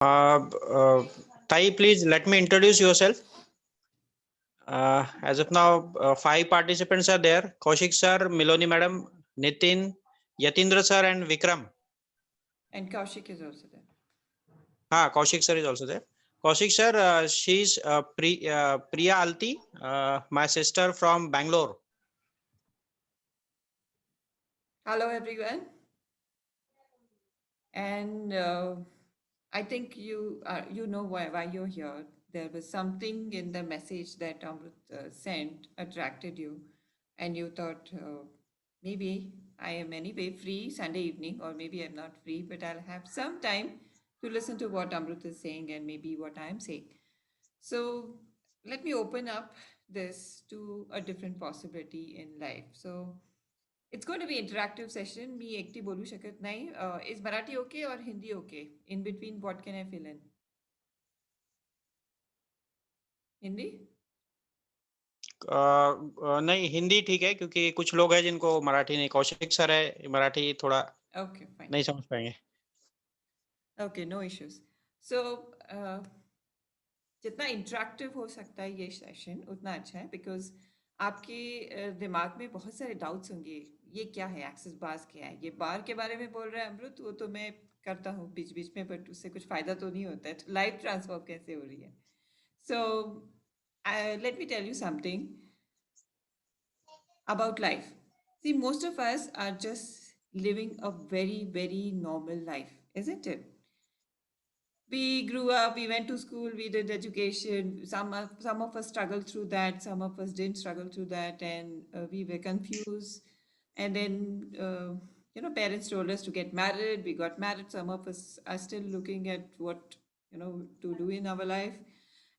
Tai, please let me introduce yourself. As of now, 5 participants are there: Kaushik sir, Miloni madam, Nitin, Yatindra sir, and Vikram. And Kaushik is also there. Kaushik sir is also there. Kaushik sir, she's Priya Alti, my sister from Bangalore. Hello, everyone. And I think you know why you're here. There was something in the message that Amrit sent attracted you, and you thought maybe I am anyway free Sunday evening, or maybe I'm not free, but I'll have some time to listen to what Amrit is saying and maybe what I'm saying. So let me open up this to a different possibility in life. So it's going to be interactive session. मी एकटी बोलू शकत नाही. Is Marathi okay or Hindi okay? In between, what can I fill in? Hindi? नहीं, हिंदी ठीक है क्योंकि कुछ लोग हैं जिनको मराठी नहीं. कौशिक सर है, मराठी थोड़ा Okay, fine. नहीं समझ पाएंगे. Okay, no issues. So, जितना इंटरेक्टिव हो सकता है ये सेशन उतना अच्छा है बिकॉज आपके दिमाग में बहुत सारे डाउट्स होंगे. ये क्या है, एक्सेस बार्स क्या है, ये बार के बारे में बोल रहा है अमृत, वो तो मैं करता हूँ बीच बीच में, बट उससे कुछ फ़ायदा तो नहीं होता है. लाइव ट्रांसफर कैसे हो रही है? So let me tell you something about life. See, most of us are just living a very, very normal life, isn't it? We grew up, we went to school, we did education. Some of us struggled through that, some of us didn't struggle through that, and we were confused. And then, parents told us to get married. We got married. Some of us are still looking at what, to do in our life.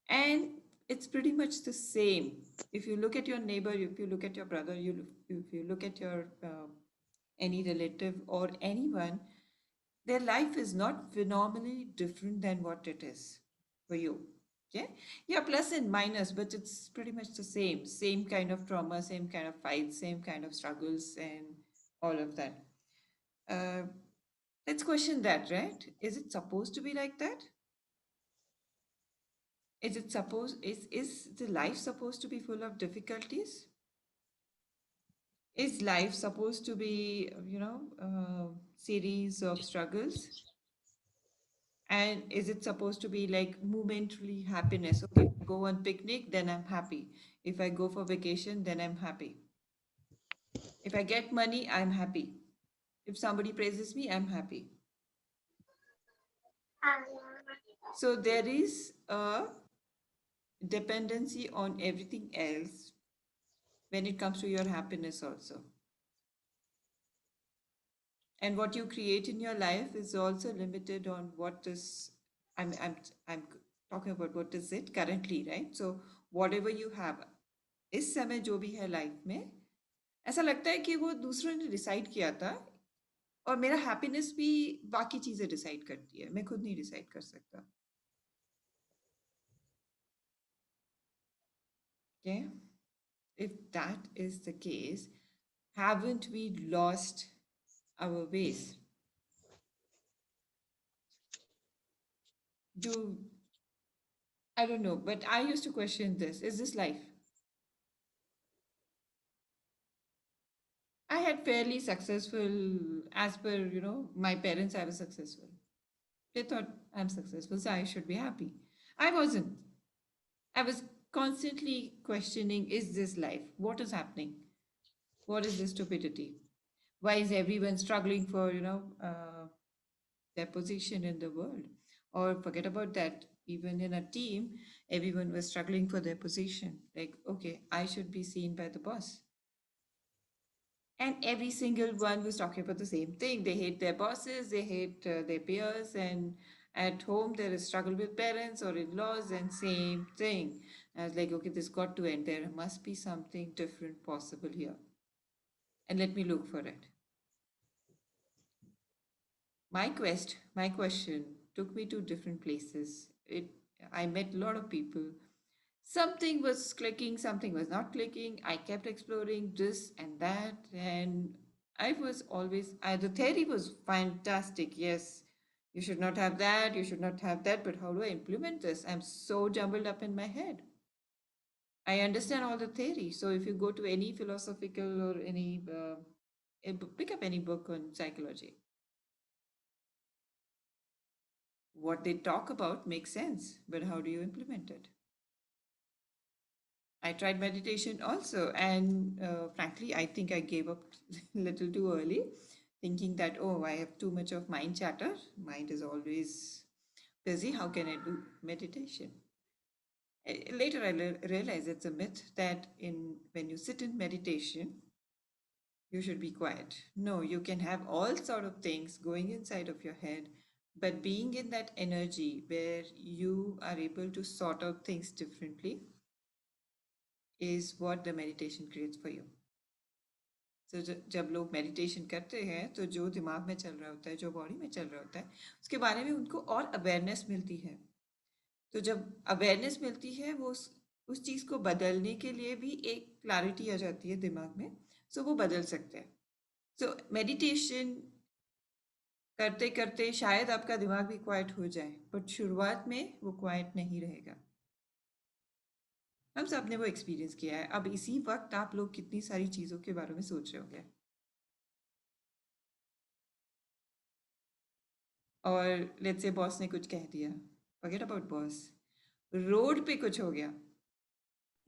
And it's pretty much the same. If you look at your neighbor, if you look at your brother, if you look at your any relative or anyone, their life is not phenomenally different than what it is for you. Okay? Yeah, plus and minus, but it's pretty much the same. Same kind of trauma, same kind of fights, same kind of struggles, and all of that. Uh, let's question that, right? Is it supposed to be like that? Is the life supposed to be full of difficulties? Is life supposed to be, series of struggles? And is it supposed to be like momentary happiness? Okay, if I go on picnic, then I'm happy. If I go for vacation, then I'm happy. If I get money, I'm happy. If somebody praises me, I'm happy. So there is a dependency on everything else when it comes to your happiness also. And what you create in your life is also limited on what is, I'm talking about what is it currently, right? So whatever you have, इस समय जो भी है life में, ऐसा लगता है कि वो दूसरों ने डिसाइड किया था और मेरा हैप्पीनेस भी बाकी चीजें डिसाइड करती है, मैं खुद नहीं डिसाइड कर सकता. Okay, if that is the case, haven't we lost our ways? Do I don't know, but I used to question this. Is this life? I had fairly successful, as per, my parents, I was successful. They thought I'm successful, so I should be happy. I wasn't. I was constantly questioning, is this life? What is happening? What is this stupidity? Why is everyone struggling for, their position in the world? Or forget about that, even in a team, everyone was struggling for their position. Like, okay, I should be seen by the boss. And every single one was talking about the same thing. They hate their bosses, they hate their peers, and at home there is struggle with parents or in-laws, and same thing. I was like, okay, this got to end. There must be something different possible here, and let me look for it. My question took me to different places. I met a lot of people. Something was clicking, something was not clicking. I kept exploring this and that, and I was always, the theory was fantastic, yes, You should not have that, you should not have that, but how do I implement this? I'm so jumbled up in my head. I understand all the theory. So if you go to any philosophical or any, pick up any book on psychology, what they talk about makes sense, but how do you implement it? I tried meditation also, and frankly, I think I gave up a little too early, thinking that, oh, I have too much of mind chatter. Mind is always busy. How can I do meditation? Later, I realized it's a myth that when you sit in meditation, you should be quiet. No, you can have all sort of things going inside of your head, but being in that energy where you are able to sort out things differently is what the meditation creates for you. So जब लोग meditation करते हैं तो जो दिमाग में चल रहा होता है, जो बॉडी में चल रहा होता है, उसके बारे में उनको और अवेयरनेस मिलती है. तो जब अवेयरनेस मिलती है, वो उस चीज़ को बदलने के लिए भी एक क्लैरिटी आ जाती है दिमाग में, सो वो बदल सकते हैं. सो मेडिटेशन करते करते शायद आपका दिमाग भी क्वाइट हो जाए, बट शुरुआत में वो क्वाइट नहीं रहेगा. हम सब ने वो एक्सपीरियंस किया है. अब इसी वक्त आप लोग कितनी सारी चीज़ों के बारे में सोच रहे होंगे, और लेट्स से बॉस ने कुछ कह दिया, फॉरगेट अबाउट बॉस, रोड पे कुछ हो गया.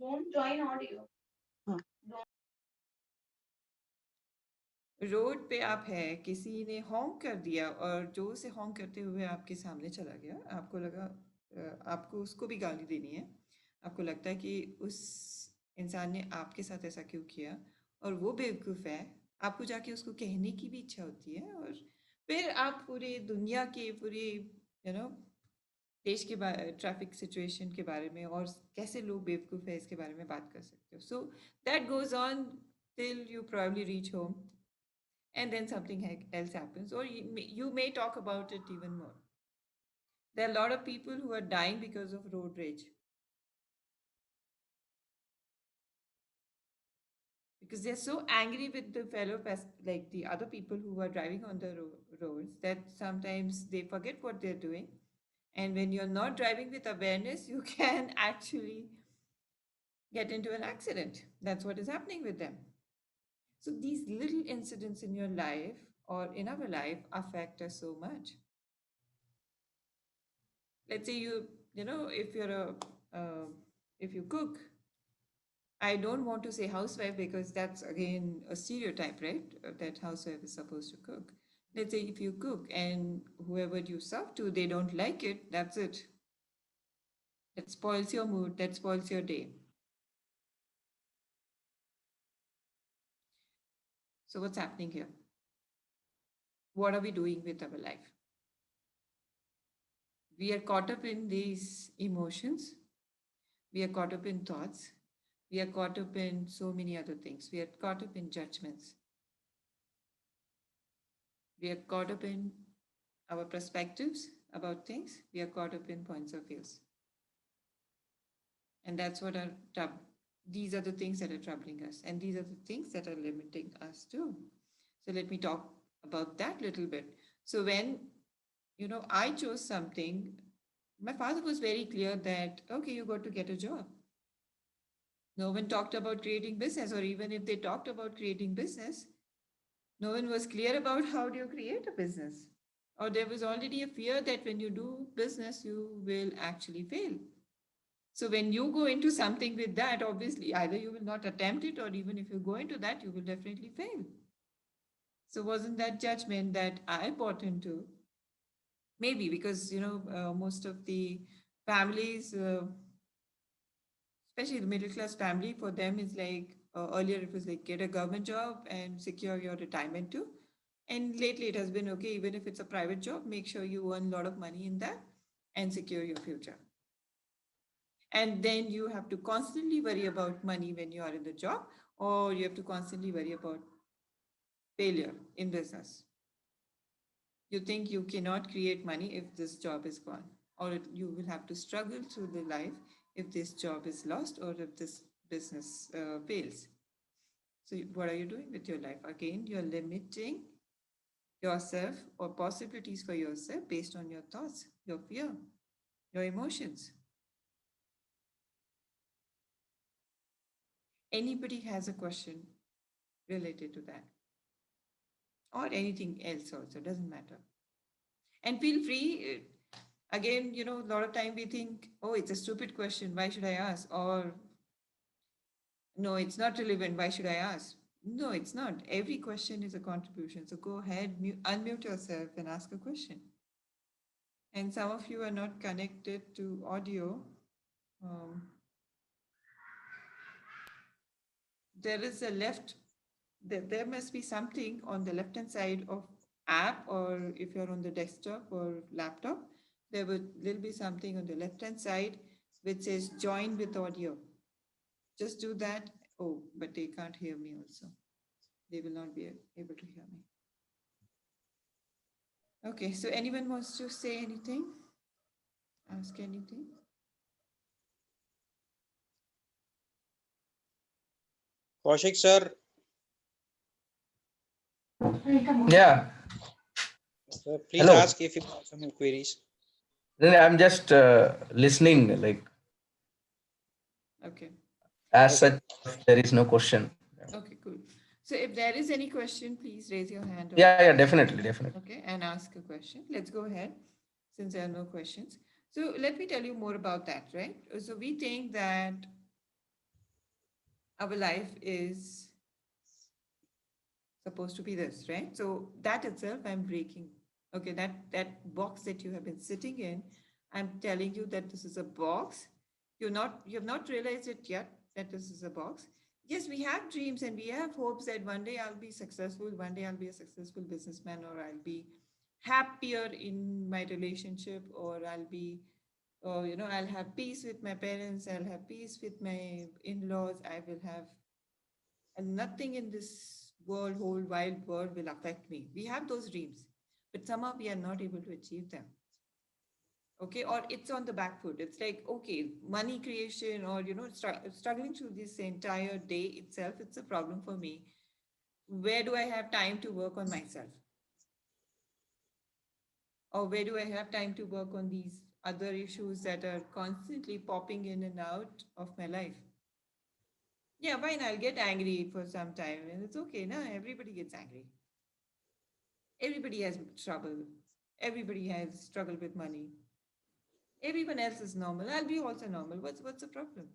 Don't join audio. रोड पे आप है, किसी ने हॉन्क कर दिया और जोर से हॉन्क करते हुए आपके सामने चला गया. आपको लगा आपको उसको भी गाली देनी है. आपको लगता है कि उस इंसान ने आपके साथ ऐसा क्यों किया और वो बेवकूफ़ है. आपको जाके उसको कहने की भी इच्छा होती है, और फिर आप पूरे दुनिया के पूरे देश के ट्रैफिक सिचुएशन के बारे में और कैसे लोग बेवकूफ़ है इसके बारे में बात कर सकते हो. So that goes on till you probably reach home, and then something else happens, or you may talk about it even more. There are a lot of people who are dying because of road rage, because they're so angry with the like the other people who are driving on the roads, that sometimes they forget what they're doing. And when you're not driving with awareness, you can actually get into an accident. That's what is happening with them. So these little incidents in your life or in our life affect us so much. Let's say if you're if you cook, I don't want to say housewife because that's again a stereotype, right? That housewife is supposed to cook. Let's say if you cook and whoever you serve to, they don't like it, that's it. That spoils your mood, that spoils your day. So what's happening here? What are we doing with our life? We are caught up in these emotions. We are caught up in thoughts. We are caught up in so many other things. We are caught up in judgments. We are caught up in our perspectives about things. We are caught up in points of views. And that's what these are the things that are troubling us. And these are the things that are limiting us too. So let me talk about that little bit. So when, I chose something, my father was very clear that, okay, you got to get a job. No one talked about creating business, or even if they talked about creating business, no one was clear about how do you create a business. Or there was already a fear that when you do business, you will actually fail. So when you go into something with that, obviously, either you will not attempt it, or even if you go into that, you will definitely fail. So wasn't that judgment that I bought into? Maybe because, most of the families, especially the middle class family, for them is like earlier it was like get a government job and secure your retirement too. And lately it has been okay, even if it's a private job, make sure you earn a lot of money in that and secure your future. And then you have to constantly worry about money when you are in the job, or you have to constantly worry about failure in business. You think you cannot create money if this job is gone, or you will have to struggle through the life if this job is lost or if this business fails. So what are you doing with your life? Again, you're limiting yourself or possibilities for yourself based on your thoughts, your fear, your emotions. Anybody has a question related to that or anything else also, doesn't matter. And feel free. Again, a lot of time we think, oh, it's a stupid question. Why should I ask? Or no, it's not relevant. Why should I ask? No, it's not. Every question is a contribution. So go ahead, unmute yourself and ask a question. And some of you are not connected to audio. Um, there is a left, there must be something on the left hand side of app, or if you're on the desktop or laptop, there will be something on the left hand side which says join with audio. Just do that. Oh, but they can't hear me also. They will not be able to hear me. Okay, so anyone wants to say anything? Ask anything? Kaushik sir, Yeah. please Hello. ask if you have some queries. I'm just listening. Like Okay. as Okay. such, there is no question. Okay, cool. So if there is any question, please raise your hand. Yeah, definitely. Okay, and ask a question. Let's go ahead since there are no questions. So let me tell you more about that, right? So we think that our life is supposed to be this, right? So that itself I'm breaking. Okay, that box that you have been sitting in, I'm telling you that this is a box. You have not realized it yet that this is a box. Yes, we have dreams and we have hopes that one day I'll be successful, one day I'll be a successful businessman, or I'll be happier in my relationship, or I'll be I'll have peace with my parents, I'll have peace with my in-laws, I will have, and nothing in this world, whole wide world will affect me. We have those dreams, but somehow we are not able to achieve them. Okay, or it's on the back foot. It's like, okay, money creation, or struggling through this entire day itself, it's a problem for me. Where do I have time to work on myself? Or where do I have time to work on these other issues that are constantly popping in and out of my life? Yeah, fine, I'll get angry for some time, and it's okay. No, everybody gets angry. Everybody has trouble. Everybody has struggle with money. Everyone else is normal. I'll be also normal. What's the problem?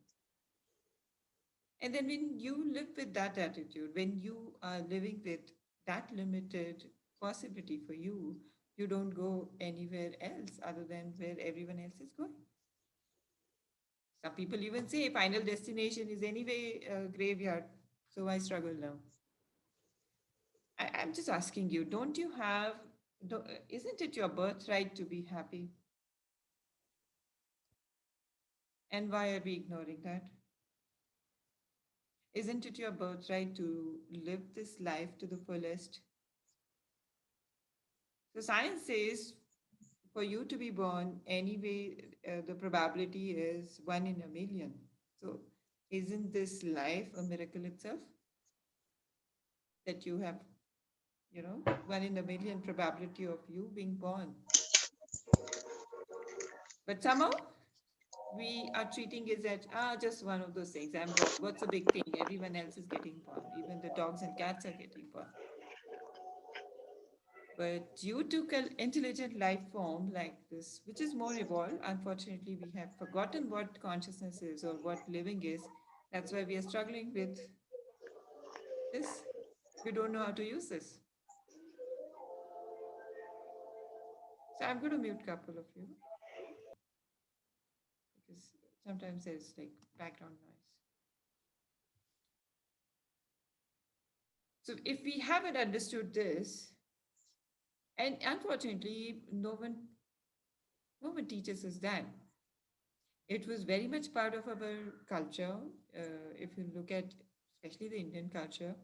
And then when you live with that attitude, when you are living with that limited possibility for you, you don't go anywhere else other than where everyone else is going. Some people even say final destination is anyway a graveyard. So I struggle now. I'm just asking you, don't you have, isn't it your birthright to be happy? And why are we ignoring that? Isn't it your birthright to live this life to the fullest? So science says for you to be born, anyway, the probability is 1 in a million. So isn't this life a miracle itself? That you have, 1 in a million probability of you being born. But somehow we are treating it as just one of those things. I'm born. What's a big thing? Everyone else is getting born. Even the dogs and cats are getting born. But due to intelligent life form like this, which is more evolved, unfortunately, we have forgotten what consciousness is or what living is. That's why we are struggling with this. We don't know how to use this. So I'm going to mute a couple of you because sometimes there's like background noise. So if we haven't understood this, and unfortunately, no one teaches us that. It was very much part of our culture. If you look at especially the Indian culture,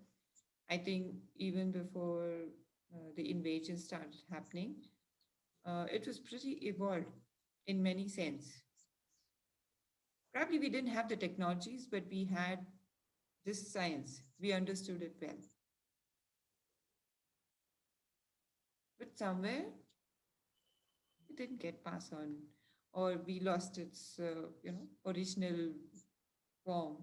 I think even before the invasion started happening, it was pretty evolved in many sense. Probably we didn't have the technologies, but we had this science. We understood it well. but somewhere it didn't get passed on, or we lost its original form,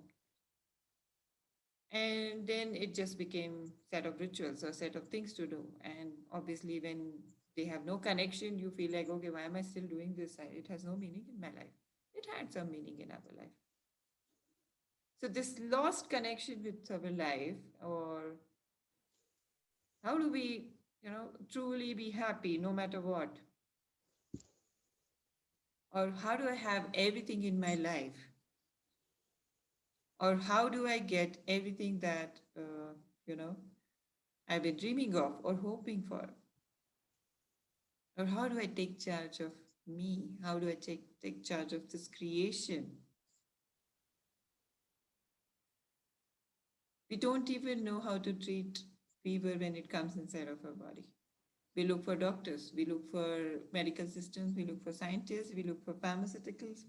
and then it just became set of rituals or set of things to do. And obviously when they have no connection, you feel like, okay, why am I still doing this? It has no meaning in my life. It had some meaning in our life. So this lost connection with our life, or how do we truly be happy no matter what, or how do I have everything in my life, or how do I get everything that you know I've been dreaming of or hoping for? Or how do I take charge of me? How do I take charge of this creation? We don't even know how to treat fever when it comes inside of our body. We look for doctors, we look for medical systems, we look for scientists, we look for pharmaceuticals.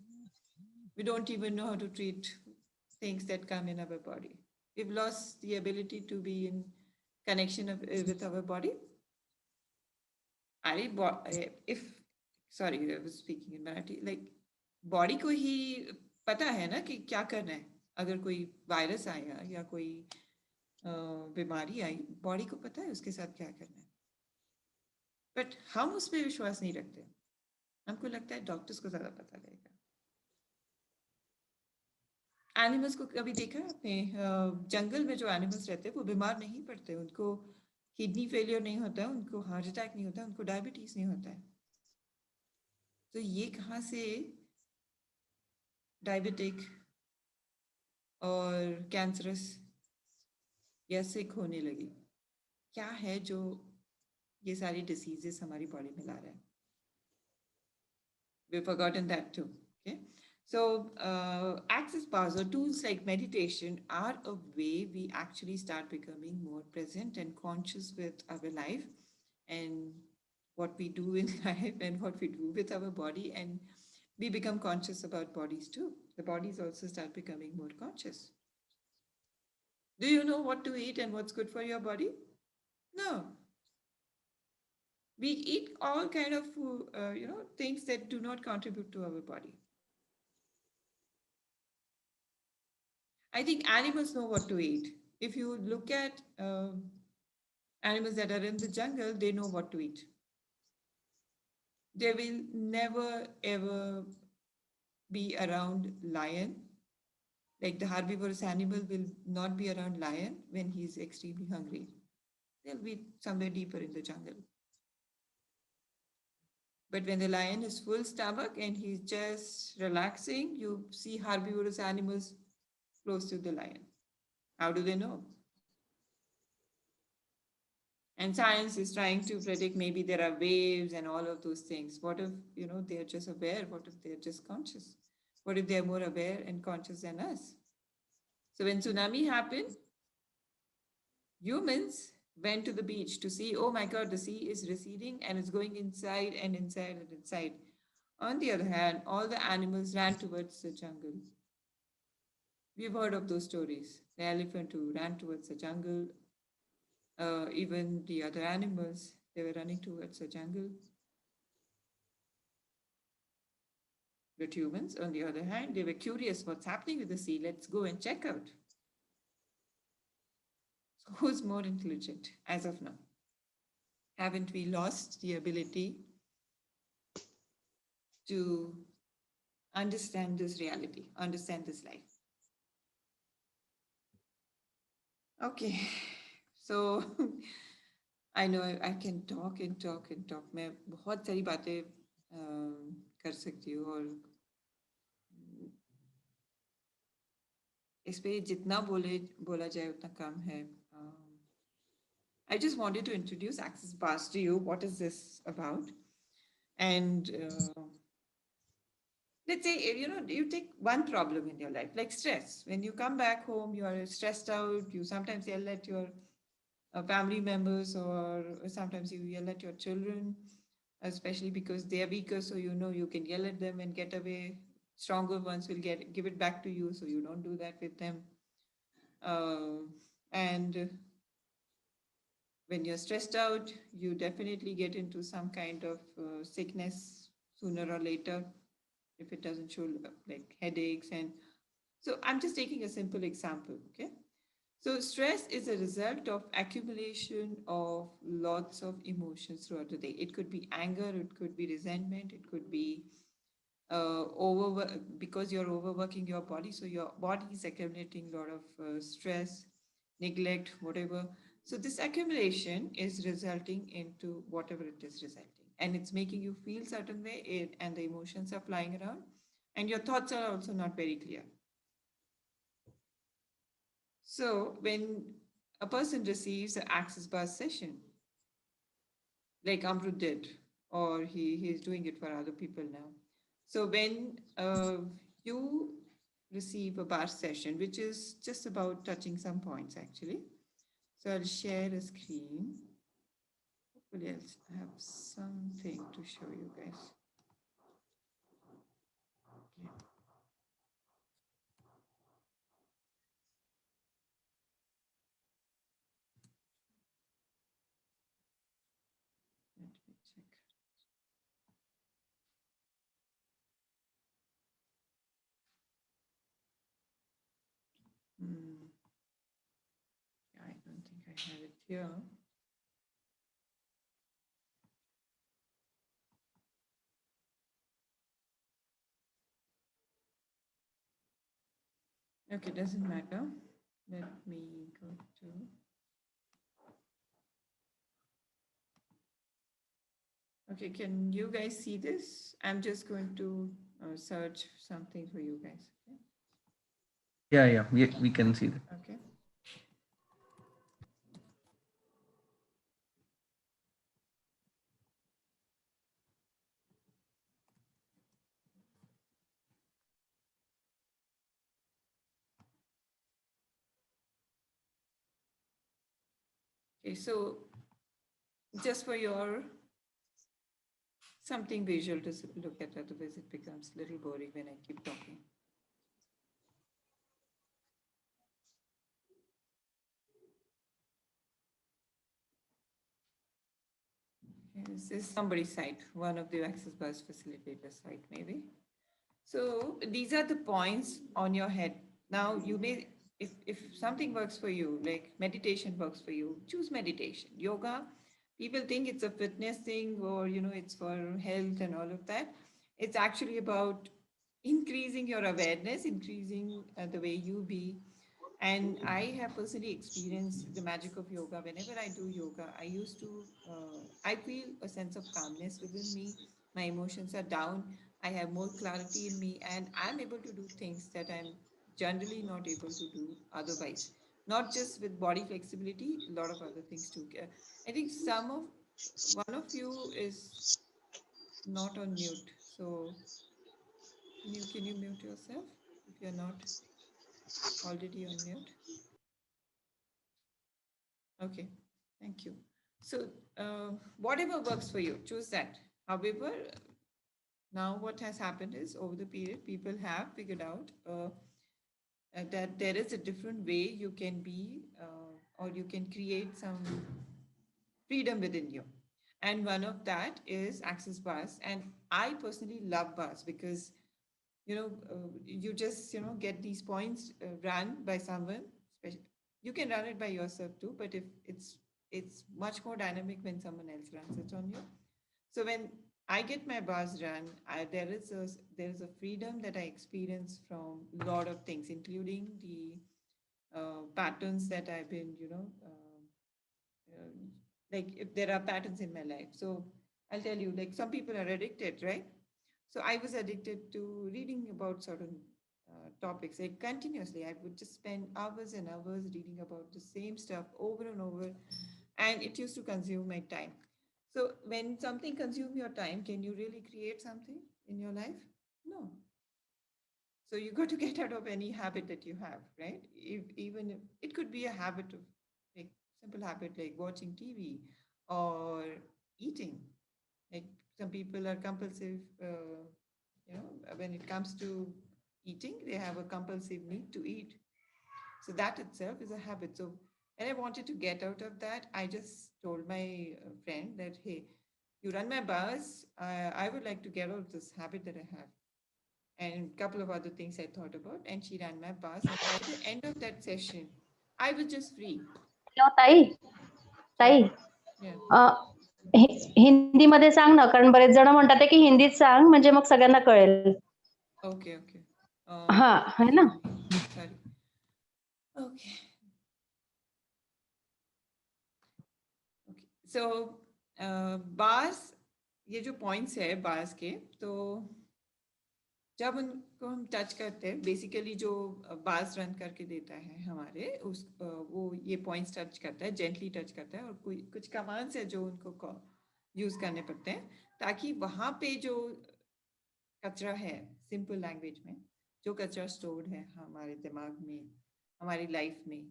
We don't even know how to treat things that come in our body. We've lost the ability to be in connection with our body. If sorry, I was speaking in Marathi, like body को ही पता है ना कि क्या करना है. अगर कोई वायरस आया या कोई बीमारी आई, बॉडी को पता है उसके साथ क्या करना है. बट हम उस पर विश्वास नहीं रखते. हमको लगता है डॉक्टर्स को ज्यादा पता रहेगा. एनिमल्स को कभी देखा है आपने? जंगल में जो एनिमल्स रहते हैं वो बीमार नहीं पड़ते. उनको किडनी फेलियर नहीं होता है, उनको हार्ट अटैक नहीं होता है, उनको डायबिटीज नहीं होता है. तो ये कहाँ से डायबिटिक और कैंसरस या सिक होने लगी? क्या है जो ये सारी डिसीजेस हमारी बॉडी में ला रहा है? We've forgotten that too. Okay. So access bars or tools like meditation are a way we actually start becoming more present and conscious with our life and what we do in life and what we do with our body. And we become conscious about bodies too. The bodies also start becoming more conscious. Do you know what to eat and what's good for your body? No. We eat all kind of things that do not contribute to our body. I think animals know what to eat. If you look at animals that are in the jungle, they know what to eat. They will never ever be around lion. Like the herbivorous animal will not be around lion when he's extremely hungry. They'll be somewhere deeper in the jungle. But when the lion is full stomach and he's just relaxing, you see herbivorous animals close to the lion. How do they know? And science is trying to predict maybe there are waves and all of those things. What if, they're just aware? What if they're just conscious? What if they're more aware and conscious than us? So when tsunami happened, humans went to the beach to see, oh my God, the sea is receding and it's going inside and inside and inside. On the other hand, all the animals ran towards the jungle. We've heard of those stories. The elephant who ran towards the jungle, even the other animals, they were running towards the jungle. But humans, on the other hand, they were curious what's happening with the sea. Let's go and check out. So who's more intelligent as of now? Haven't we lost the ability to understand this reality, understand this life? Okay, so I know I can talk and talk and talk. मैं बहुत सारी बातें कर सकती हूँ और इस पे जितना बोला जाए उतना कम है. I just wanted to introduce Access Bars to you. What is this about? And let's say, you take one problem in your life, like stress. When you come back home, you are stressed out. You sometimes yell at your family members, or sometimes you yell at your children, especially because they are weaker. So, you can yell at them and get away. Stronger ones will give it back to you. So you don't do that with them. And when you're stressed out, you definitely get into some kind of sickness sooner or later if it doesn't show up, like headaches. And so I'm just taking a simple example, okay? So stress is a result of accumulation of lots of emotions throughout the day. It could be anger, it could be resentment, it could be because you're overworking your body, so your body is accumulating a lot of stress, neglect, whatever. So this accumulation is resulting into whatever it is resulting, and it's making you feel certain way, and the emotions are flying around, and your thoughts are also not very clear. So when a person receives an access bars session, like Amrut did, or he's doing it for other people now. So when you receive a bar session, which is just about touching some points actually. So I'll share a screen. Hopefully I'll have something to show you guys. Okay. Let me check. Hmm. Yeah, I don't think I have it here. Okay, doesn't matter. Let me go to. Okay, can you guys see this? I'm just going to search something for you guys. Yeah, we can see that. Okay. Okay. Okay, so just for your something visual to look at, otherwise it becomes a little boring when I keep talking. Okay, this is somebody's site, one of the Access Bus facilitator site, maybe. So these are the points on your head. Now you may, if something works for you, like meditation works for you, choose meditation. Yoga, people think it's a fitness thing, or it's for health and all of that. It's actually about increasing your awareness, increasing the way you be. And I have personally experienced the magic of yoga. Whenever I do yoga, I feel a sense of calmness within me. My emotions are down. I have more clarity in me, and I'm able to do things that I'm generally not able to do otherwise. Not just with body flexibility, a lot of other things too. I think one of you is not on mute. So can you mute yourself if you're not already on mute? Okay, thank you. So, whatever works for you, choose that. However, now what has happened is over the period, people have figured out that there is a different way you can be, or you can create some freedom within you. And one of that is access bars. And I personally love bars because you just get these points run by someone. You can run it by yourself too, but if it's much more dynamic when someone else runs it on you. So when I get my bars run, there is a freedom that I experience from a lot of things, including the patterns that I've been uh, like if there are patterns in my life. So I'll tell you, like some people are addicted, right? So I was addicted to reading about certain topics. Like continuously, I would just spend hours and hours reading about the same stuff over and over, and it used to consume my time. So when something consumes your time, can you really create something in your life? No. So you got to get out of any habit that you have, right? Even if it could be a habit of like simple habit like watching TV or eating. Like some people are compulsive, when it comes to eating, they have a compulsive need to eat. So that itself is a habit. So And I wanted to get out of that. I just told my friend that, hey, you run my bus. I would like to get out of this habit that I have. And a couple of other things I thought about. And she ran my bus. And by the end of that session, I was just free. Hello ताई ताई Yeah. हिंदीमध्ये सांग ना, कारण बरेच जण म्हणतात आहे की हिंदीत सांग म्हणजे मग सगळ्यांना कळेल. Okay, okay. हा है ना. Sorry. Okay. Okay. So, bars, ये जो पॉइंट्स है बार्स के, तो जब उनको हम टच करते हैं, बेसिकली जो बार्स रन करके देता है हमारे उस वो ये पॉइंट्स टच करता है, जेंटली टच करता है, और कोई कुछ कमांड्स है जो उनको यूज करने पड़ते हैं ताकि वहां पे जो कचरा है, सिंपल लैंग्वेज में जो कचरा स्टोर्ड है हमारे दिमाग में, हमारी लाइफ में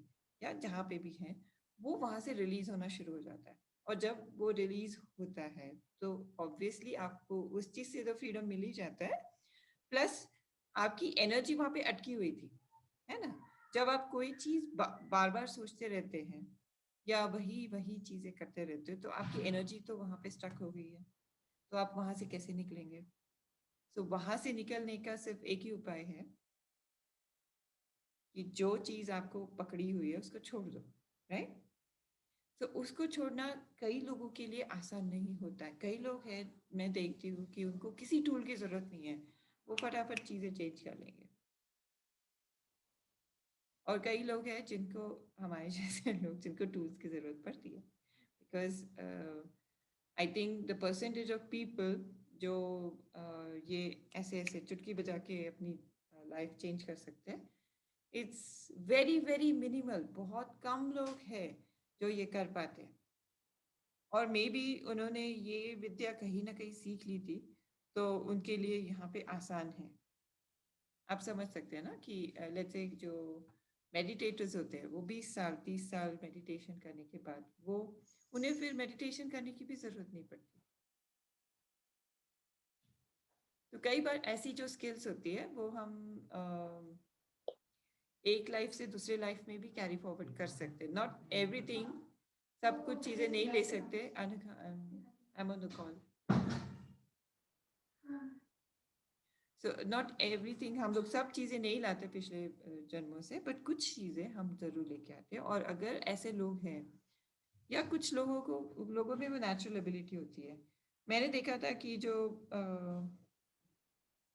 या जहाँ पे भी है, वो वहां से रिलीज होना शुरू हो जाता है. और जब वो रिलीज होता है तो ऑब्वियसली आपको उस चीज से तो फ्रीडम मिल ही जाता है, प्लस आपकी एनर्जी वहां पे अटकी हुई थी, है ना. जब आप कोई चीज बार बार सोचते रहते हैं या वही वही चीजें करते रहते हो तो आपकी एनर्जी तो वहां पे स्टक हो गई है, तो आप वहां से कैसे निकलेंगे. तो वहां से निकलने का सिर्फ एक ही उपाय है कि जो चीज आपको पकड़ी हुई है उसको छोड़ दो, राइट. तो उसको छोड़ना कई लोगों के लिए आसान नहीं होता है. कई लोग हैं, मैं देखती हूँ कि उनको किसी टूल की जरूरत नहीं है, वो फटाफट चीजें चेंज कर लेंगे. और कई लोग हैं जिनको, हमारे जैसे लोग जिनको टूल्स की जरूरत पड़ती है, because I think the percentage of people जो ये ऐसे ऐसे चुटकी बजा के अपनी लाइफ चेंज कर सकते हैं, इट्स वेरी वेरी मिनिमल. बहुत कम लोग हैं जो ये कर पाते हैं. और मे बी उन्होंने ये विद्या कहीं ना कहीं सीख ली थी, तो उनके लिए यहाँ पे आसान है. आप समझ सकते हैं ना कि लेट्स से जो मेडिटेटर्स होते हैं वो 20 साल 30 साल मेडिटेशन करने के बाद वो उन्हें फिर मेडिटेशन करने की भी जरूरत नहीं पड़ती. तो कई बार ऐसी जो स्किल्स होती है वो हम एक लाइफ से दूसरे लाइफ में भी कैरी फॉरवर्ड कर सकते हैं. नॉट एवरीथिंग, सब कुछ चीजें नहीं ले सकते. I am on the call. So not everything, हम लोग सब चीजें नहीं लाते पिछले जन्मों से, बट कुछ चीजें हम जरूर लेके आते हैं. और अगर ऐसे लोग हैं या कुछ लोगों में वो नेचुरल एबिलिटी होती है. मैंने देखा था कि जो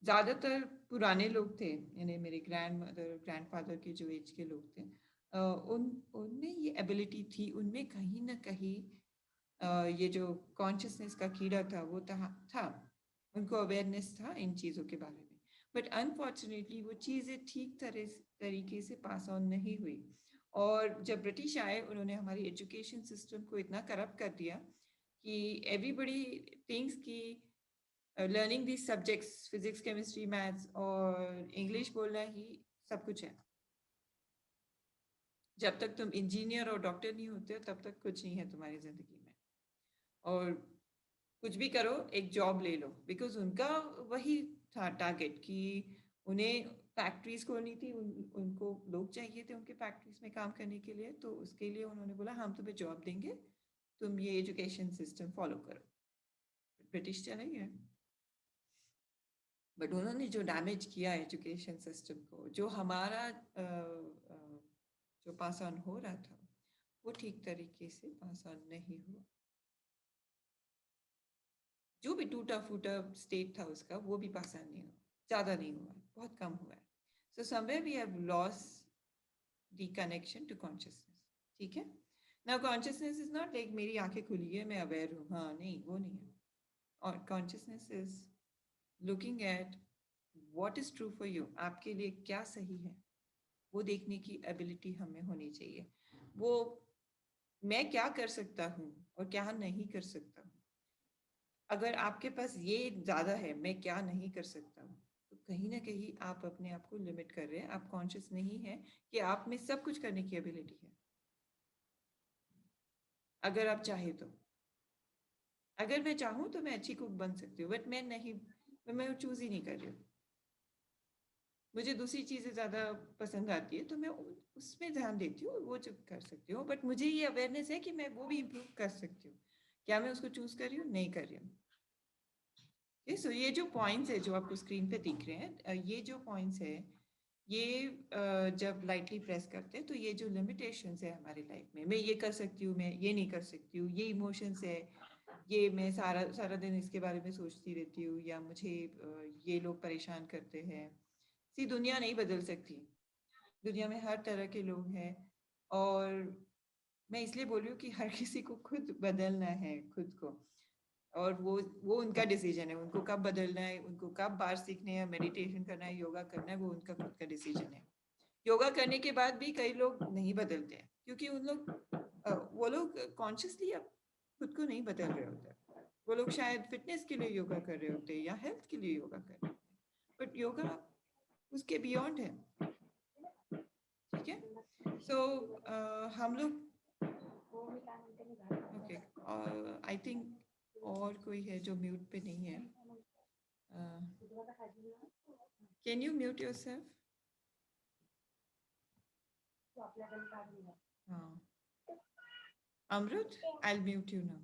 ज्यादातर पुराने लोग थे, यानी मेरे ग्रैंडमदर ग्रैंडफादर के जो एज के लोग थे, उनमें ये एबिलिटी थी. उनमें कहीं ना कहीं ये जो कॉन्शियसनेस का कीड़ा था वो था. उनको अवेयरनेस था इन चीज़ों के बारे में, बट अनफॉर्चुनेटली वो चीज़ें ठीक तरीके से पास ऑन नहीं हुई. और जब ब्रिटिश आए उन्होंने हमारी एजुकेशन सिस्टम को इतना करप्ट कर दिया कि एवरीबडी थिंक्स कि learning this subjects, physics chemistry maths और इंग्लिश बोलना ही सब कुछ है. जब तक तुम इंजीनियर और डॉक्टर नहीं होते हो तब तक कुछ नहीं है तुम्हारी जिंदगी में. और कुछ भी करो, एक जॉब ले लो, बिकॉज उनका वही था टारगेट कि उन्हें फैक्ट्रीज खोलनी थी. उनको लोग चाहिए थे उनके फैक्ट्रीज में काम करने के लिए. तो उसके लिए उन्होंने बोला हम तुम्हें जॉब देंगे, तुम ये एजुकेशन सिस्टम फॉलो करो. ब्रिटिश चले गए, बट उन्होंने जो डैमेज किया एजुकेशन सिस्टम को, जो हमारा जो पास ऑन हो रहा था वो ठीक तरीके से पास ऑन नहीं हुआ. जो भी टूटा फूटा स्टेट था उसका वो भी पास ऑन नहीं हुआ, ज्यादा नहीं हुआ, बहुत कम हुआ है. So somewhere we have lost the connection to consciousness. ठीक है. Now consciousness is not like मेरी आंखें खुली है मैं अवेयर हूँ, हाँ नहीं, वो नहीं है. और consciousness is looking at what is true for you. आपके लिए क्या सही है वो देखने की एबिलिटी हमें होनी चाहिए. वो मैं क्या कर सकता हूँ और क्या नहीं कर सकता हूँ. अगर आपके पास ये ज्यादा है, मैं क्या नहीं कर सकता हूँ, तो कहीं ना कहीं आप अपने आप को लिमिट कर रहे हैं. आप कॉन्शियस नहीं है कि आप में सब कुछ करने की एबिलिटी है, अगर आप चाहे तो. अगर मैं चाहूँ तो मैं अच्छी कुक बन सकती हूँ, बट मैं नहीं, मैं चूज ही नहीं कर रही हूँ. मुझे दूसरी चीज़ें ज़्यादा पसंद आती है तो मैं उसमें ध्यान देती हूँ, वो जो कर सकती हूँ, बट मुझे ये अवेयरनेस है कि मैं वो भी इम्प्रूव कर सकती हूँ। क्या मैं उसको चूज कर रही हूँ? नहीं कर रही हूँ। सो ये जो पॉइंट्स है जो आपको स्क्रीन पे दिख रहे हैं, ये जो पॉइंट्स है ये जब लाइटली प्रेस करते हैं तो ये जो लिमिटेशंस है हमारी लाइफ में, मैं ये कर सकती हूँ, मैं ये नहीं कर सकती हूँ, ये इमोशंस है, ये मैं सारा सारा दिन इसके बारे में सोचती रहती हूँ, या मुझे ये लोग परेशान करते हैं। सी दुनिया नहीं बदल सकती, दुनिया में हर तरह के लोग हैं, और मैं इसलिए बोल रही हूँ कि हर किसी को खुद बदलना है खुद को, और वो उनका डिसीजन है, उनको कब बदलना है, उनको कब बार सीखने है, मेडिटेशन करना है, योगा करना है, वो उनका खुद का डिसीजन है। योगा करने के बाद भी कई लोग नहीं बदलते हैं क्योंकि उन लोग वो लोग कॉन्शियसली अब खुद को नहीं बदल रहे होते, वो लोग शायद फिटनेस के लिए योगा कर रहे होते हैं या हेल्थ के लिए योगा कर रहे होते हैं, बट योगा उसके बियॉन्ड है। ठीक है, सो हम लोग ओके, आई थिंक और कोई है जो म्यूट पे नहीं है। Can you mute yourself? हाँ, Amrit, I will mute you now.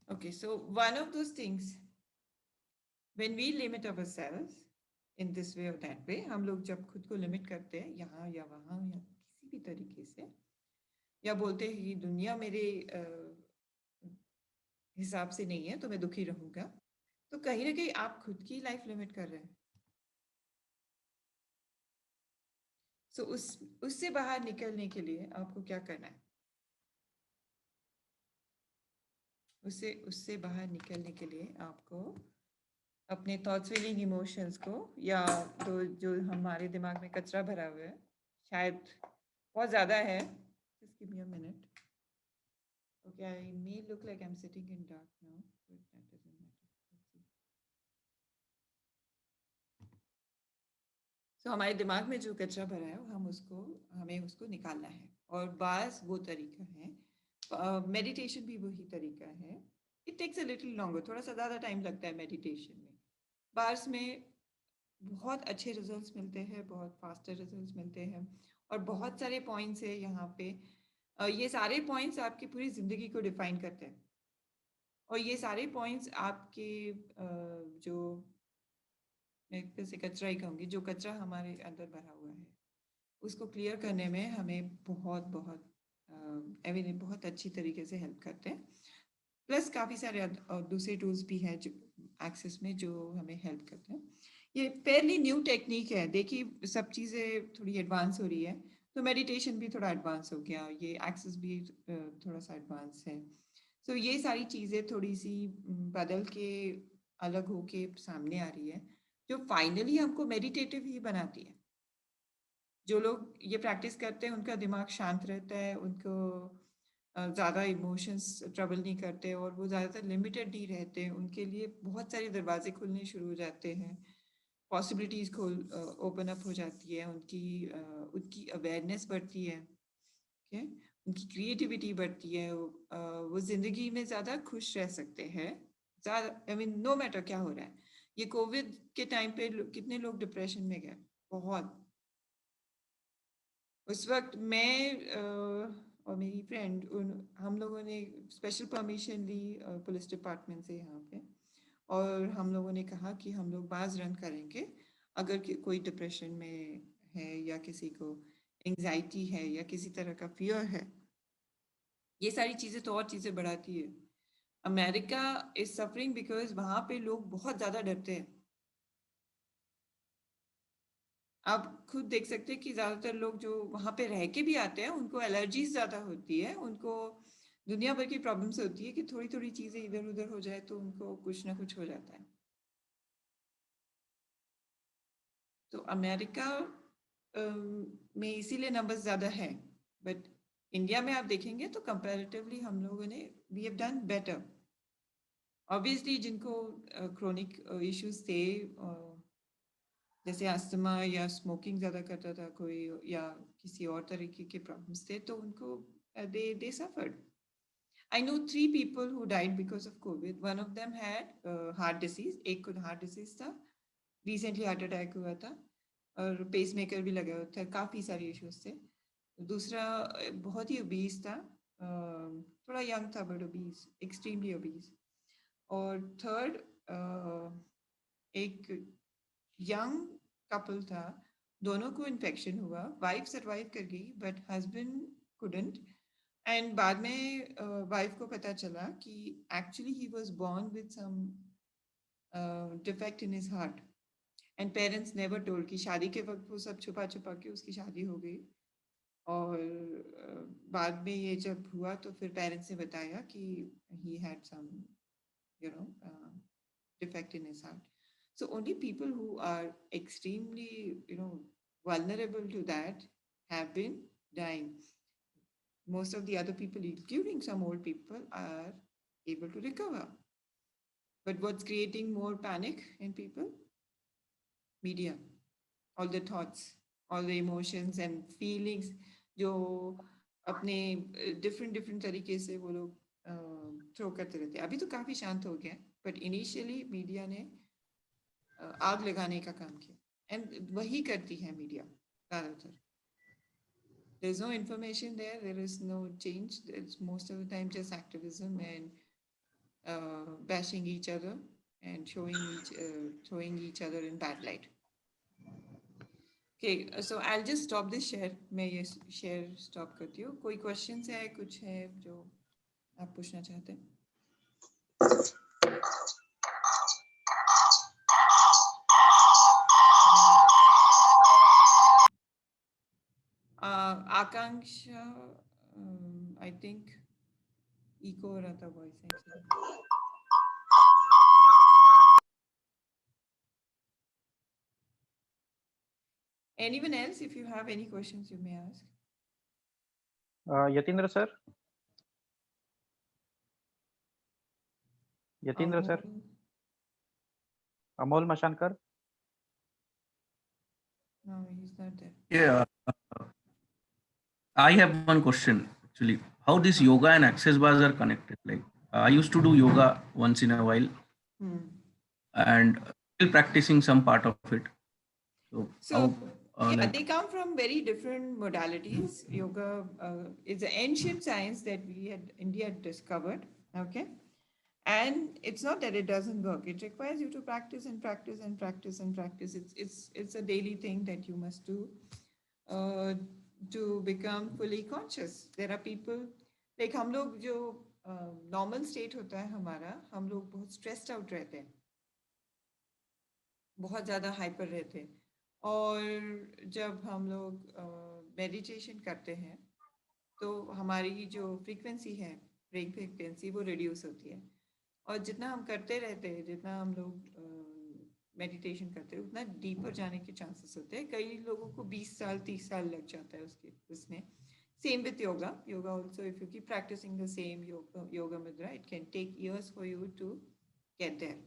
Okay, so one of those things, when we limit ourselves in this way or that way, हम लोग जब खुद को लिमिट करते हैं यहाँ या वहाँ या किसी भी तरीके से, या बोलते हैं कि दुनिया मेरे हिसाब से नहीं है तो मैं दुखी रहूंगा, तो कहीं ना कहीं आप खुद की लाइफ लिमिट कर रहे हैं। सो उससे बाहर निकलने के लिए आपको क्या करना है? उससे बाहर निकलने के लिए आपको अपने थॉट्स, फीलिंग, इमोशंस को, या तो जो हमारे दिमाग में कचरा भरा हुआ है, शायद बहुत ज़्यादा है, just give me a minute. Okay, I may look like I'm sitting in dark now, but that doesn't matter. Let's see. So हमारे दिमाग में जो कचरा भरा है हमें उसको निकालना है, और बास वो तरीका है, मेडिटेशन भी वही तरीका है। It takes a little longer, थोड़ा सा ज़्यादा टाइम लगता है मेडिटेशन में। बार्स में बहुत अच्छे रिजल्ट्स मिलते हैं, बहुत फास्टर रिजल्ट्स मिलते हैं, और बहुत सारे पॉइंट्स है यहाँ पे। ये सारे पॉइंट्स आपकी पूरी ज़िंदगी को डिफाइन करते हैं, और ये सारे पॉइंट्स आपके जो, मैं फिर से कचरा ही कहूँगी, जो कचरा हमारे अंदर भरा हुआ है उसको क्लियर करने में हमें बहुत बहुत बहुत अच्छी तरीके से हेल्प करते हैं। प्लस काफ़ी सारे दूसरे टूल्स भी हैं जो एक्सेस में जो हमें हेल्प करते हैं। ये फेयरली न्यू टेक्निक है, देखिए सब चीज़ें थोड़ी एडवांस हो रही है, तो मेडिटेशन भी थोड़ा एडवांस हो गया, ये एक्सेस भी थोड़ा सा एडवांस है। सो ये सारी चीज़ें थोड़ी सी बदल के अलग होके सामने आ रही है, जो फाइनली हमको मेडिटेटिव ही बनाती है। जो लोग ये प्रैक्टिस करते हैं उनका दिमाग शांत रहता है, उनको ज़्यादा इमोशंस ट्रबल नहीं करते, और वो ज़्यादातर लिमिटेड ही रहते हैं, उनके लिए बहुत सारे दरवाजे खुलने शुरू हो जाते हैं, पॉसिबिलिटीज़ ओपन अप हो जाती है, उनकी अवेयरनेस बढ़ती है, ओके, उनकी क्रिएटिविटी बढ़ती है, वो ज़िंदगी में ज़्यादा खुश रह सकते हैं, ज़्यादा, आई मीन नो मैटर क्या हो रहा है। ये कोविड के टाइम पे कितने लोग डिप्रेशन में गए, बहुत। उस वक्त मैं और मेरी फ्रेंड हम लोगों ने स्पेशल परमिशन ली पुलिस डिपार्टमेंट से यहाँ पे, और हम लोगों ने कहा कि हम लोग बाज रन करेंगे अगर कोई डिप्रेशन में है, या किसी को एंजाइटी है, या किसी तरह का फियर है। ये सारी चीज़ें तो और चीज़ें बढ़ाती है। अमेरिका इज सफरिंग बिकॉज वहाँ पे लोग बहुत ज़्यादा डरते हैं। आप खुद देख सकते हैं कि ज़्यादातर लोग जो वहाँ पे रह के भी आते हैं उनको एलर्जीज ज़्यादा होती है, उनको दुनिया भर की प्रॉब्लम्स होती है कि थोड़ी थोड़ी चीज़ें इधर उधर हो जाए तो उनको कुछ ना कुछ हो जाता है। तो अमेरिका में इसीलिए नंबर्स ज़्यादा है, बट इंडिया में आप देखेंगे तो कंपैरेटिवली हम लोगों ने we have done better. Obviously जिनको क्रोनिक इश्यूज थे, जैसे अस्थमा या स्मोकिंग ज़्यादा करता था कोई, या किसी और तरीके के प्रॉब्लम्स थे, तो उनको दे suffered. I know 3 people who died because of COVID. One of them had heart disease. एक को heart disease था. Recently heart attack हुआ था. और pacemaker भी लगा हुआ था. काफी सारी issues थे. दूसरा बहुत ही obese था. थोड़ा young था but obese. Extremely obese. और third एक young couple था. दोनों को infection हुआ. Wife survive कर गई but husband couldn't. एंड बाद में वाइफ को पता चला कि actually he was born with some defect in his heart and parents never told कि शादी के वक्त वो सब छुपा छुपा के उसकी शादी हो गई और बाद में ये जब हुआ तो फिर पेरेंट्स ने बताया कि he had some you know defect in his heart so only people who are extremely you know vulnerable to that have been dying. Most of the other people, including some old people, are able to recover. But what's creating more panic in people? Media. All the thoughts, all the emotions and feelings जो अपने different तरीके से वो लोग throw करते रहते हैं. अभी तो काफी शांत हो गया, but initially मीडिया ने आग लगाने का काम किया. And वही करती है मीडिया ज़्यादातर. There's no information there. There is no change. It's most of the time just activism and bashing each other and throwing each other in bad light. Okay, so I'll just stop this share. मैं ये share stop करती हूँ. कोई questions है, कुछ है जो आप पूछना चाहते हैं? आकांक्षा, I think echo हो रहा था voice actually. Anyone else, if you have any questions, you may ask. Yatindra sir. Yatindra sir. Amol Mashankar. No, he's not there. Yeah. I have one question actually. How this yoga and access bars are connected? Like I used to do yoga once in a while and still practicing some part of it. So how, yeah, like, they come from very different modalities. Yoga is an ancient science that India had discovered. Okay. And it's not that it doesn't work. It requires you to practice and practice and practice and practice. It's a daily thing that you must do to become fully conscious. There are people like हम लोग जो normal state होता है हमारा, हम लोग बहुत stressed out रहते हैं, बहुत ज़्यादा hyper रहते हैं. और जब हम लोग meditation करते हैं, तो हमारी जो frequency है, brain frequency, वो reduce होती है. और जितना हम करते रहते हैं, जितना हम लोग मेडिटेशन करते हैं, उतना डीपर जाने के चांसेस होते हैं. कई लोगों को 20 साल 30 साल लग जाता है उसमें. Same with yoga. Yoga also if you keep practicing the same yoga mudra, it can take years for you to get there.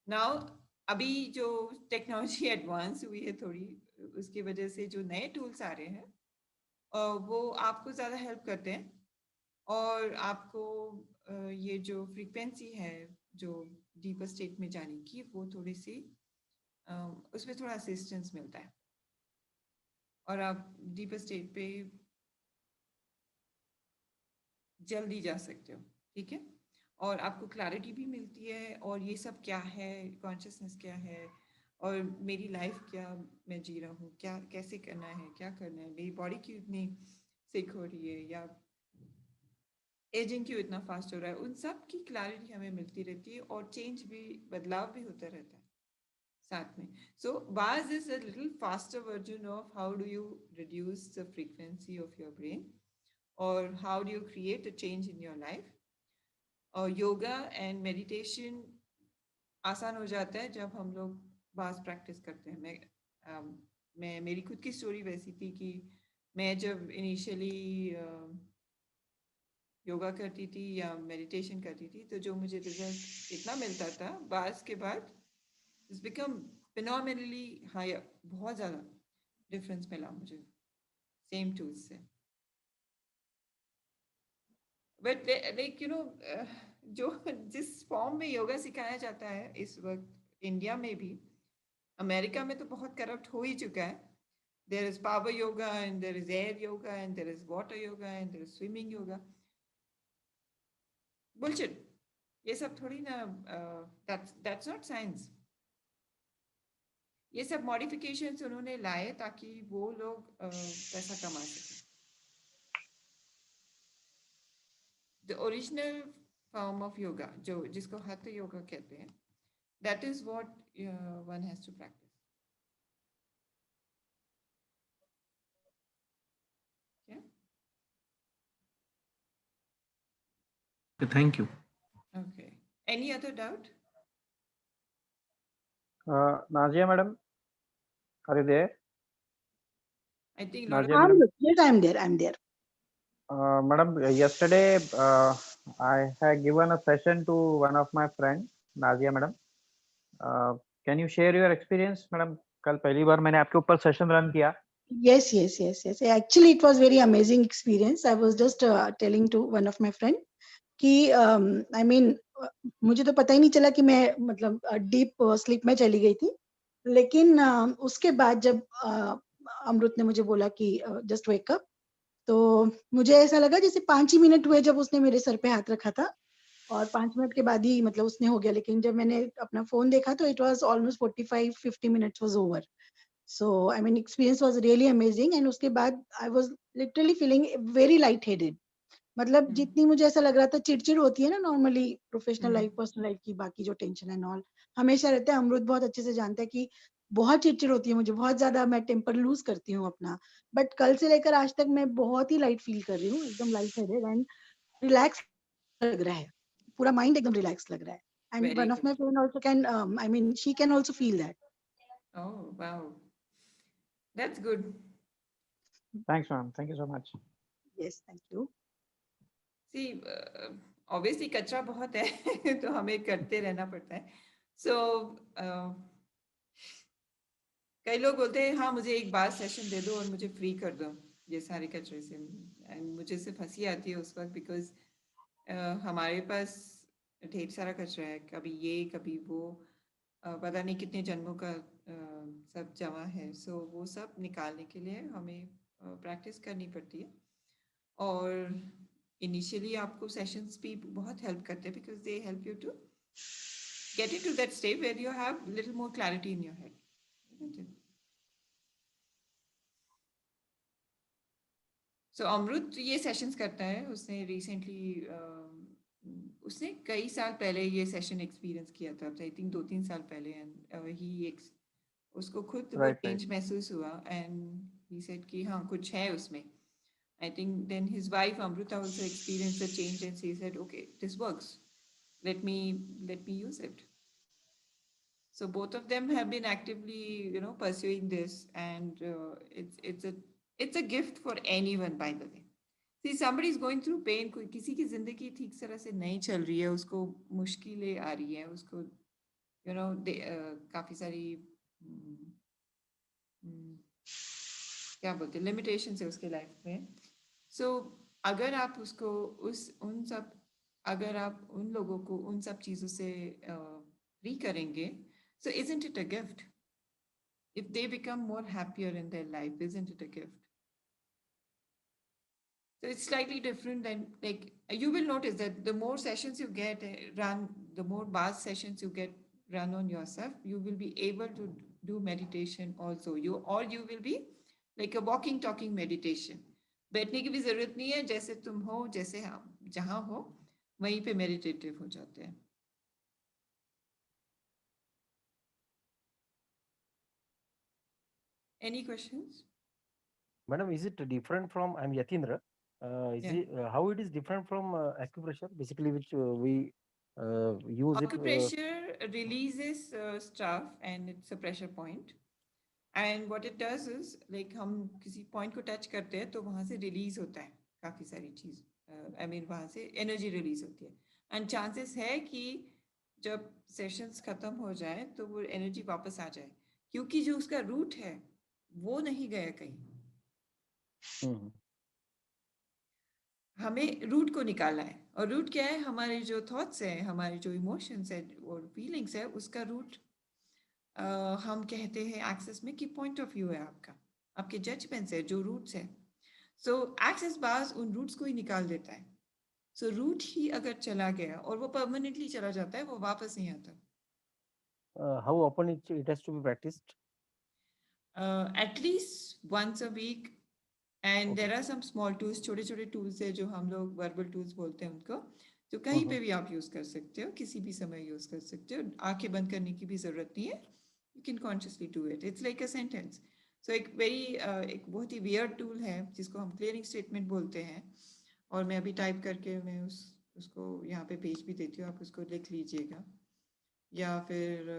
Now अभी जो टेक्नोलॉजी एडवांस हुई है थोड़ी, उसकी वजह से जो नए टूल्स आ रहे हैं वो आपको ज़्यादा हेल्प करते हैं और आपको ये जो फ्रीक्वेंसी है जो डीपर स्टेट में जाने की, वो थोड़ी सी उसमें थोड़ा असिस्टेंस मिलता है और आप डीपर स्टेट पे जल्दी जा सकते हो. ठीक है. और आपको क्लैरिटी भी मिलती है और ये सब क्या है, कॉन्शियसनेस क्या है और मेरी लाइफ क्या मैं जी रहा हूँ, क्या कैसे करना है, क्या करना है, मेरी बॉडी क्यों इतनी सिक हो रही है या एजिंग क्यों इतना फास्ट हो रहा है, उन सब की क्लैरिटी हमें मिलती रहती है और चेंज भी, बदलाव भी होता रहता है साथ में. सो bars is a little faster version of how do you reduce the frequency of your brain or how do you create a change in your life. और योगा एंड मेडिटेशन आसान हो जाता है जब हम लोग bars प्रैक्टिस करते हैं. मैं मेरी खुद की स्टोरी वैसी थी कि मैं जब इनिशियली योगा करती थी या मेडिटेशन करती थी, तो जो मुझे रिजल्ट इतना मिलता था, बार्स के बाद इट्स बिकम फिनोमिनली हायर. बहुत ज़्यादा डिफरेंस मिला मुझे सेम टूल्स से. But like जो जिस फॉर्म में योगा सिखाया जाता है इस वक्त इंडिया में भी, अमेरिका में तो बहुत करप्ट हो ही चुका है. There is power yoga and there is air yoga and there is water yoga and there is swimming yoga. Bullshit. ये सब थोड़ी ना, that's not science. ये सब modifications उन्होंने लाए ताकि वो लोग पैसा कमा सकें. The original form of yoga, जो जिसको hatha yoga कहते हैं, that is what one has to practice. Okay. Thank you. Okay. Any other doubt? Nazia madam, are you there? I think a lot of Nazia madam. Yes, I'm there. I'm there. Madam, yesterday I had given a session to one of my friend, Nazia madam. Can you share your experience, madam? कल पहली बार मैंने आपके ऊपर session run किया. Yes. Actually, it was very amazing experience. I was just telling to one of my friend कि I mean मुझे तो पता ही नहीं चला कि मैं मतलब डीप स्लीप में चली गई थी. लेकिन उसके बाद जब अमृत ने मुझे बोला कि जस्ट वेक अप, तो मुझे ऐसा लगा जैसे 5 ही मिनट हुए जब उसने मेरे सर पे हाथ रखा था, और 5 मिनट के बाद ही मतलब उसने हो गया. लेकिन जब मैंने अपना फोन देखा तो it was almost 45-50 minutes was over. So I mean experience was really amazing. And उसके बाद I was literally feeling very light headed. मतलब जितनी मुझे ऐसा लग रहा था चिड़चिड़ होती है ना normally professional life personal life की, बाकी जो टेंशन एंड ऑल हमेशा रहता है. अमृत बहुत अच्छे से जानता है कि बहुत चिड़चिड़ होती है मुझे, बहुत ज्यादा मैं टेम्पर लूज करती हूँ अपना. बट कल से लेकर आज तक मैं बहुत ही लाइट फील कर रही हूँ, एकदम लाइट हेडेड एंड रिलैक्स लग रहा है, पूरा माइंड एकदम रिलैक्स लग रहा है. And Very one of good. My friend also can I mean she can also feel that. Oh, wow. That's good. Thanks ma'am. Thank you so much. Yes, thank you. See, obviously कचरा बहुत है तो हमें करते रहना पड़ता है. So कई लोग बोलते हैं हाँ मुझे एक बार सेशन दे दो और मुझे फ्री कर दो ये सारे कचरे से. एंड मुझे सिर्फ हंसी आती है उस वक्त, बिकॉज हमारे पास ढेर सारा कचरा है, कभी ये कभी वो, पता नहीं कितने जन्मों का सब जमा है. सो वो सब निकालने के लिए हमें प्रैक्टिस करनी पड़ती है. और इनिशियली आपको सेशंस भी बहुत हेल्प करते हैं because they help you to get into that state where you have little more clarity in your head. So Amrit ये सेशंस करता है. उसने रिसेंटली उसने कई साल पहले ये सेशन एक्सपीरियंस किया था, आई थिंक 2-3 साल पहले. एंड उसको खुद वो Right. चेंज महसूस हुआ एंड ही सेड कि हाँ कुछ है उसमें. I think then his wife Amruta also experienced the change and she said, okay, this works. Let me use it. So both of them have been actively, pursuing this, and it's a gift for anyone, by the way. See, somebody is going through pain. कोई किसी की जिंदगी ठीक तरह से नहीं चल रही है, उसको मुश्किलें आ रही है, उसको काफी सारी क्या बोलते हैं लिमिटेशंस है उसके लाइफ में. सो अगर आप उसको अगर आप उन लोगों को उन सब चीजों से फ्री करेंगे, so isn't it a gift? If they become more happier in their life, isn't it a gift? So it's slightly different than, like, you will notice that the more sessions you get run, the more bath sessions you get run on yourself, you will be able to do meditation also. You will be like a walking talking meditation. बैठने की भी जरूरत नहीं है, जैसे तुम हो, जैसे हम जहां हो वहीं पे मेडिटेटिव हो जाते हैं. Any questions? Madam, is it different from, I'm Yatindra, how it is different from acupressure, basically, which we use it? Acupressure releases stuff and it's a pressure point. And what it does is, like, हम किसी point को touch करते हैं तो वहां से release होता है काफी सारी चीज. I mean वहां से energy release होती है. And chances है कि जब sessions खत्म हो जाए तो वो energy वापस आ जाए, क्योंकि जो उसका root है वो नहीं गया कहीं. हमें रूट को निकालना है, और रूट क्या है? हमारे जो थॉट्स है, हमारे जो इमोशंस है और फीलिंग्स है, उसका रूट हम कहते हैं एक्सेस में कि पॉइंट ऑफ व्यू है आपका, आपके जजमेंट्स है, जो रूट्स है। सो एक्सेस बाज उन रूट्स को ही निकाल देता है। सो रूट ही अगर चला गया और वो परमानेंटली चला जाता है, वो वापस नहीं आता। How often it has to be practiced? At least once a week, and Okay. there are some small tools, छोटे छोटे tools है जो हम लोग verbal tools बोलते हैं उनको, जो कहीं पे भी आप यूज कर सकते हो, किसी भी समय यूज कर सकते हो, आंखें बंद करने की भी जरूरत नहीं है। You can consciously do it. It's like a sentence. So एक बहुत ही weird tool है जिसको हम clearing statement बोलते हैं, और मैं अभी टाइप करके मैं उसको यहाँ पे भेज भी देती हूँ, आप उसको लिख लीजिएगा, या फिर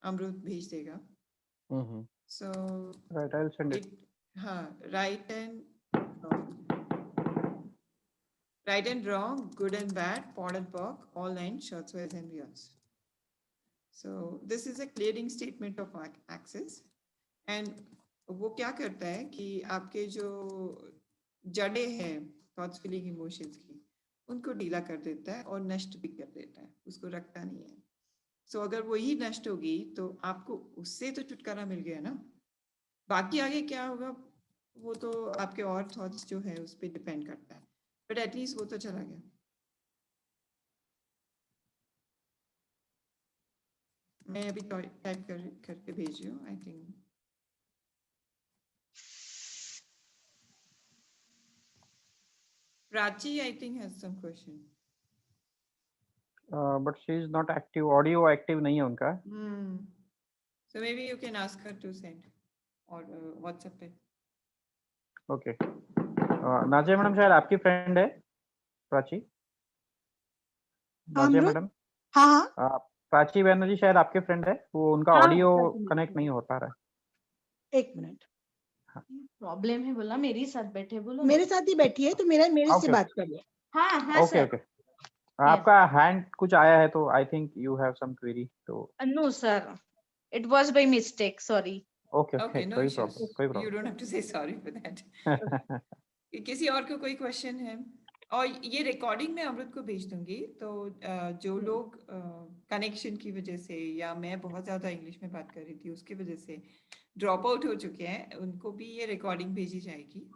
अमृत भेज देगा। So Right, I'll send it. हाँ, right and wrong, good and bad, pod and pock, all ends, shorts, wise and beyonds. So this is a clearing statement of access, and वो क्या करता है कि आपके जो जड़े हैं थॉट्स, फीलिंग, इमोशंस की, उनको ढीला कर देता है और नष्ट भी कर देता है, उसको रखता नहीं है। सो अगर वही नष्ट होगी तो आपको उससे तो छुटकारा मिल गया ना। बाकी आगे क्या होगा वो तो आपके और थॉट्स जो है उस पर डिपेंड करता है, बट एटलीस्ट वो तो चला गया। मैं अभी टाइप करके भेज रही हूँ। I think Prachi, I think, has some question. But she is not active. Audio active नहीं है उनका. So maybe you can ask her to send or WhatsApp पे. Okay. नाजिया मैडम शायद आपकी फ्रेंड है, प्राची. नाजिया अमृत? मैडम. हाँ हाँ प्राची बैनर्जी शायद आपके फ्रेंड है, वो उनका हाँ, ऑडियो प्राची कनेक्ट नहीं हो पा रहा है. एक मिनट, प्रॉब्लम है बोला, मेरे साथ बैठे बोलो। मेरे साथ ही बैठी है तो मेरे से Okay. बात करिए। हाँ हाँ ओके सर। ओके. आपका हैंड कुछ आया है तो I think you have some query, तो no sir, it was by mistake, sorry. Okay Okay, okay, no कोई issues. प्रॉब्लम, कोई You problem. don't have to say sorry for that. किसी और को कोई क्वेश्चन है? और ये रिकॉर्डिंग में अमृत को भेज दूंगी, तो जो लोग कनेक्शन की वजह से, या मैं बहुत ज्यादा इंग्लिश में बात कर रही थी उसकी वजह से ड्रॉप आउट हो चुके हैं, उनको भी ये रिकॉर्डिंग भेजी जाएगी,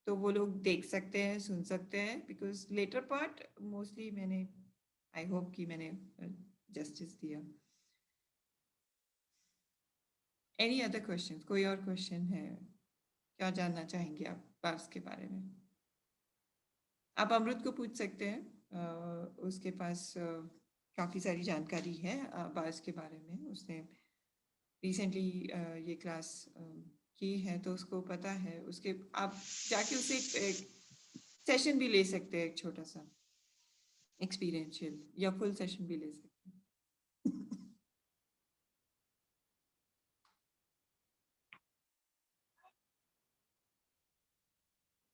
तो वो लोग देख सकते हैं, सुन सकते हैं, बिकॉज लेटर पार्ट मोस्टली मैंने, आई होप कि मैंने जस्टिस दिया। Any other question? कोई और क्वेश्चन है? क्या जानना चाहेंगे आप पार्स के बारे में? आप अमृत को पूछ सकते हैं, उसके पास काफ़ी सारी जानकारी है पार्स के बारे में। उसने रिसेंटली ये क्लास की है तो उसको पता है। उसके आप जाके उससे एक सेशन भी ले सकते हैं, एक छोटा सा एक्सपीरियंशियल, या फुल सेशन भी ले सकते हैं।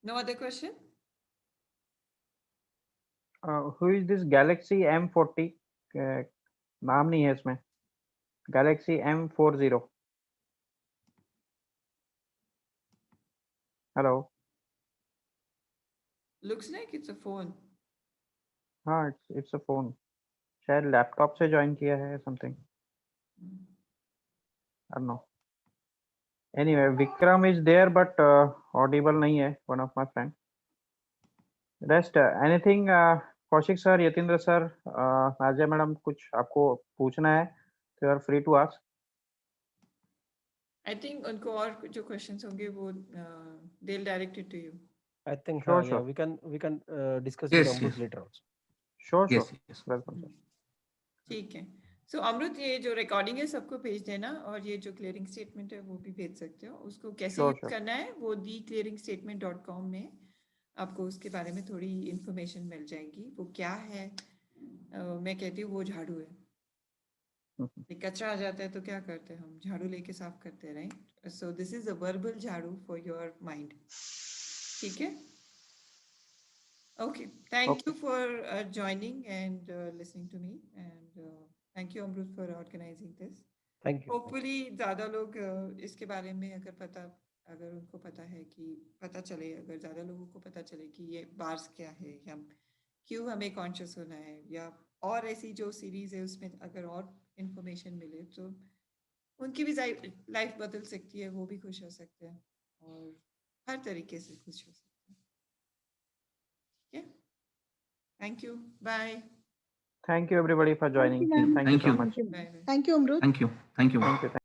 No other question? Who is this galaxy M40? नाम नहीं है इसमें. Galaxy M40. Hello. Looks like it's a phone. हाँ, इट्स अ फोन. शायद लैपटॉप से ज्वाइन किया है something, I don't know. Anyway, Vikram is there but audible नहीं है, one of my friend. Rest anything? Kaushik sir, Yatindra sir, Nazia madam, कुछ आपको पूछना है तो you are free to ask. I think उनको और जो questions होंगे वो they'll direct it to you. I think Sure, yeah, sure. we can discuss Yes, with Amrut yes. later also. Sure Yes, sure, yes. Welcome sir. ठीक है। सो अमृत, ये जो recording है सबको भेज देना, और ये जो क्लियरिंग स्टेटमेंट है वो भी भेज सकते हो। उसको कैसे Sure, यूज sure. करना है वो theclearingstatement.com में आपको उसके बारे में थोड़ी इंफॉर्मेशन मिल जाएगी। वो क्या है, मैं कहती हूँ वो झाड़ू है। एक कचरा आ जाता है तो क्या करते हैं हम? झाड़ू लेके साफ करते हैं, right? So this is a verbal झाड़ू फॉर योर माइंड। ठीक है? Okay, thank you for joining and listening to me, and thank you Amrut for organizing this. Thank you. Hopefully ज़्यादा लोग इसके बारे में अगर पता अगर उनको पता है कि पता चले, अगर ज़्यादा लोगों को पता चले कि ये बार्स क्या है या क्यों हमें कॉन्शियस होना है, या और ऐसी जो सीरीज है उसमें अगर और इन्फॉर्मेशन मिले तो उनकी भी लाइफ बदल सकती है, वो भी खुश हो सकते हैं और हर तरीके से खुश हो सकते हैं. ठीक है, thank you, bye. Thank you everybody for joining. ma'am. Thank you Thank so you. much. Bye bye. Thank you, Amrut. Thank you. Thank you. Thank you.